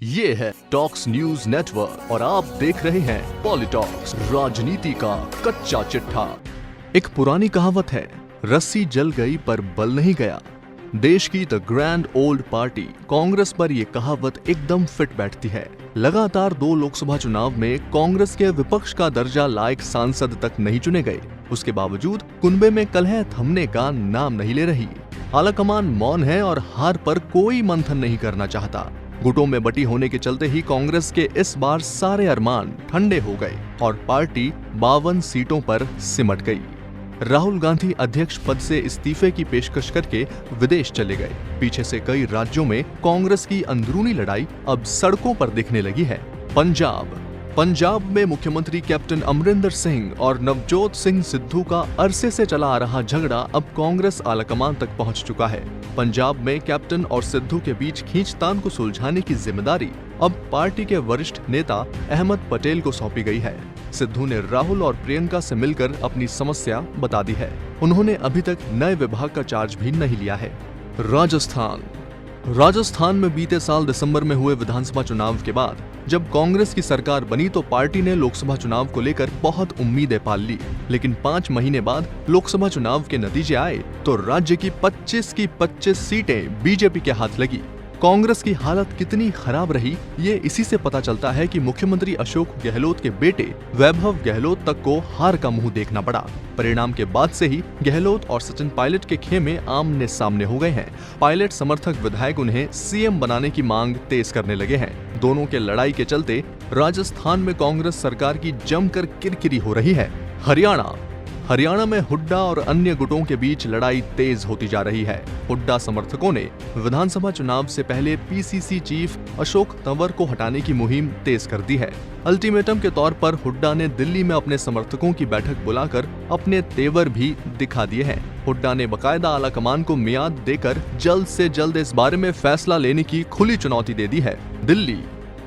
ये है talks news network और आप देख रहे हैं पॉलिटॉक्स, राजनीति का कच्चा चिट्ठा। एक पुरानी कहावत है, रस्सी जल गई पर बल नहीं गया। देश की the grand old party Congress पर यह कहावत एकदम फिट बैठती है। लगातार 2 लोकसभा चुनाव में कांग्रेस के विपक्ष का दर्जा लायक सांसद तक नहीं चुने गए। उसके बावजूद कुनबे में कलह थमने का नाम नहीं ले रही। आलाकमान मौन है और हार पर कोई मंथन नहीं करना चाहता। गुटों में बटी होने के चलते ही कांग्रेस के इस बार सारे अरमान ठंडे हो गए और पार्टी 52 सीटों पर सिमट गई। राहुल गांधी अध्यक्ष पद से इस्तीफे की पेशकश करके विदेश चले गए। पीछे से कई राज्यों में कांग्रेस की अंदरूनी लड़ाई अब सड़कों पर दिखने लगी है। पंजाब में मुख्यमंत्री कैप्टन अमरिंदर सिंह और नवजोत सिंह सिद्धू का अरसे से चला आ रहा झगड़ा अब कांग्रेस आलाकमान तक पहुंच चुका है। पंजाब में कैप्टन और सिद्धू के बीच खींचतान को सुलझाने की जिम्मेदारी अब पार्टी के वरिष्ठ नेता अहमद पटेल को सौंपी गई है। सिद्धू ने राहुल और प्रियंका से मिलकर अपनी समस्या बता दी है। उन्होंने अभी तक नए विभाग का चार्ज भी नहीं लिया है। राजस्थान में बीते साल दिसंबर में हुए विधानसभा चुनाव के बाद जब कांग्रेस की सरकार बनी तो पार्टी ने लोकसभा चुनाव को लेकर बहुत उम्मीदें पाल ली, लेकिन 5 महीने बाद लोकसभा चुनाव के नतीजे आए तो राज्य की 25 की 25 सीटें बीजेपी के हाथ लगी। कांग्रेस की हालत कितनी खराब रही ये इसी से पता चलता है कि मुख्यमंत्री अशोक गहलोत के बेटे वैभव गहलोत तक को हार का मुंह देखना पड़ा। परिणाम के बाद से ही गहलोत और सचिन पायलट के खेमे आमने सामने हो गए हैं। पायलट समर्थक विधायक उन्हें सीएम बनाने की मांग तेज करने लगे हैं। दोनों के लड़ाई के चलते राजस्थान में कांग्रेस सरकार की जमकर किरकिरी हो रही है। हरियाणा में हुड्डा और अन्य गुटों के बीच लड़ाई तेज होती जा रही है। हुड्डा समर्थकों ने विधानसभा चुनाव से पहले पीसीसी चीफ अशोक तंवर को हटाने की मुहिम तेज कर दी है। अल्टीमेटम के तौर पर हुड्डा ने दिल्ली में अपने समर्थकों की बैठक बुलाकर अपने तेवर भी दिखा दिए हैं। हुड्डा ने बकायदा आलाकमान को मियाद देकर जल्द से जल्द इस बारे में फैसला लेने की खुली चुनौती दे दी है। दिल्ली,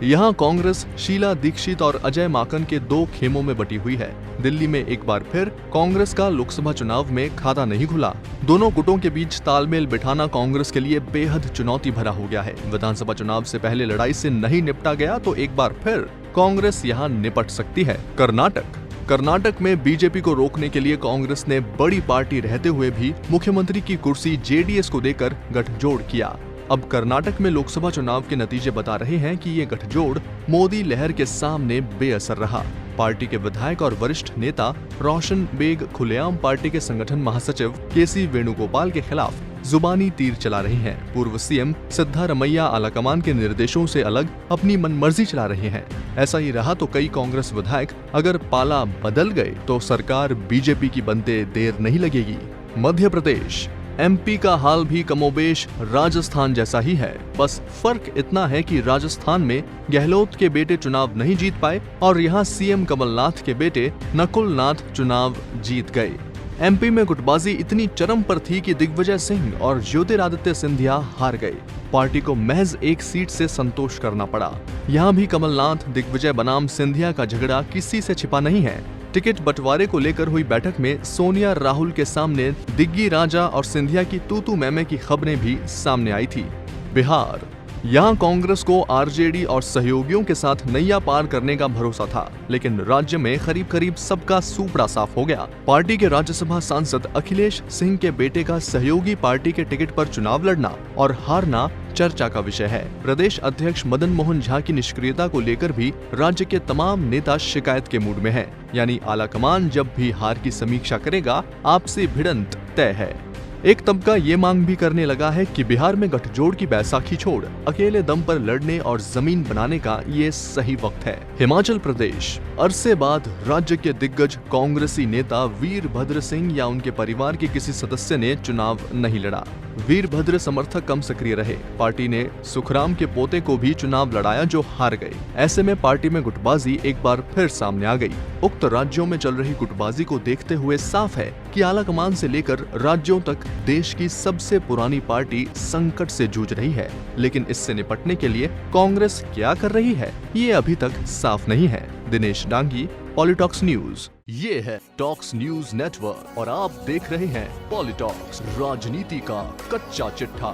यहाँ कांग्रेस शीला दीक्षित और अजय माकन के 2 खेमों में बटी हुई है। दिल्ली में एक बार फिर कांग्रेस का लोकसभा चुनाव में खाता नहीं खुला। दोनों गुटों के बीच तालमेल बिठाना कांग्रेस के लिए बेहद चुनौती भरा हो गया है। विधानसभा चुनाव से पहले लड़ाई से नहीं निपटा गया तो एक बार फिर कांग्रेस यहाँ निपट सकती है। कर्नाटक में बीजेपी को रोकने के लिए कांग्रेस ने बड़ी पार्टी रहते हुए भी मुख्यमंत्री की कुर्सी जेडीएस को देकर गठजोड़ किया। अब कर्नाटक में लोकसभा चुनाव के नतीजे बता रहे हैं कि ये गठजोड़ मोदी लहर के सामने बेअसर रहा। पार्टी के विधायक और वरिष्ठ नेता रोशन बेग खुलेआम पार्टी के संगठन महासचिव केसी वेणुगोपाल के खिलाफ जुबानी तीर चला रहे हैं। पूर्व सीएम सिद्धारमैया आलाकमान के निर्देशों से अलग अपनी मनमर्जी चला रहे हैं। ऐसा ही रहा तो कई कांग्रेस विधायक अगर पाला बदल गए तो सरकार बीजेपी की बनते देर नहीं लगेगी। मध्य प्रदेश, एमपी का हाल भी कमोबेश राजस्थान जैसा ही है। बस फर्क इतना है कि राजस्थान में गहलोत के बेटे चुनाव नहीं जीत पाए और यहाँ सीएम कमलनाथ के बेटे नकुल नाथ चुनाव जीत गए। एमपी में गुटबाजी इतनी चरम पर थी कि दिग्विजय सिंह और ज्योतिरादित्य सिंधिया हार गए। पार्टी को महज 1 सीट से संतोष करना पड़ा। यहाँ भी कमलनाथ दिग्विजय बनाम सिंधिया का झगड़ा किसी से छिपा नहीं है। टिकट बंटवारे को लेकर हुई बैठक में सोनिया राहुल के सामने दिग्गी राजा और सिंधिया की तू मैमे की खबरें भी सामने आई थी। बिहार, यहाँ कांग्रेस को आरजेडी और सहयोगियों के साथ नैया पार करने का भरोसा था, लेकिन राज्य में करीब सबका सूपड़ा साफ हो गया। पार्टी के राज्यसभा सांसद अखिलेश सिंह के बेटे का सहयोगी पार्टी के टिकट पर चुनाव लड़ना और हारना चर्चा का विषय है। प्रदेश अध्यक्ष मदन मोहन झा की निष्क्रियता को लेकर भी राज्य के तमाम नेता शिकायत के मूड में हैं। यानी आलाकमान जब भी हार की समीक्षा करेगा, आपसी भिड़ंत तय है। एक तबका ये मांग भी करने लगा है कि बिहार में गठजोड़ की बैसाखी छोड़ अकेले दम पर लड़ने और जमीन बनाने का ये सही वक्त है। हिमाचल प्रदेश, अरसे बाद राज्य के दिग्गज कांग्रेसी नेता वीरभद्र सिंह या उनके परिवार के किसी सदस्य ने चुनाव नहीं लड़ा। वीरभद्र समर्थक कम सक्रिय रहे। पार्टी ने सुखराम के पोते को भी चुनाव लड़ाया जो हार गए। ऐसे में पार्टी में गुटबाजी एक बार फिर सामने आ गई। उक्त राज्यों में चल रही गुटबाजी को देखते हुए साफ है कि आलाकमान से लेकर राज्यों तक देश की सबसे पुरानी पार्टी संकट से जूझ रही है। लेकिन इससे निपटने के लिए कांग्रेस क्या कर रही है, ये अभी तक साफ नहीं है। दिनेश डांगी, पॉलिटॉक्स न्यूज। ये है टॉक्स न्यूज नेटवर्क और आप देख रहे हैं पॉलिटॉक्स, राजनीति का कच्चा चिट्ठा।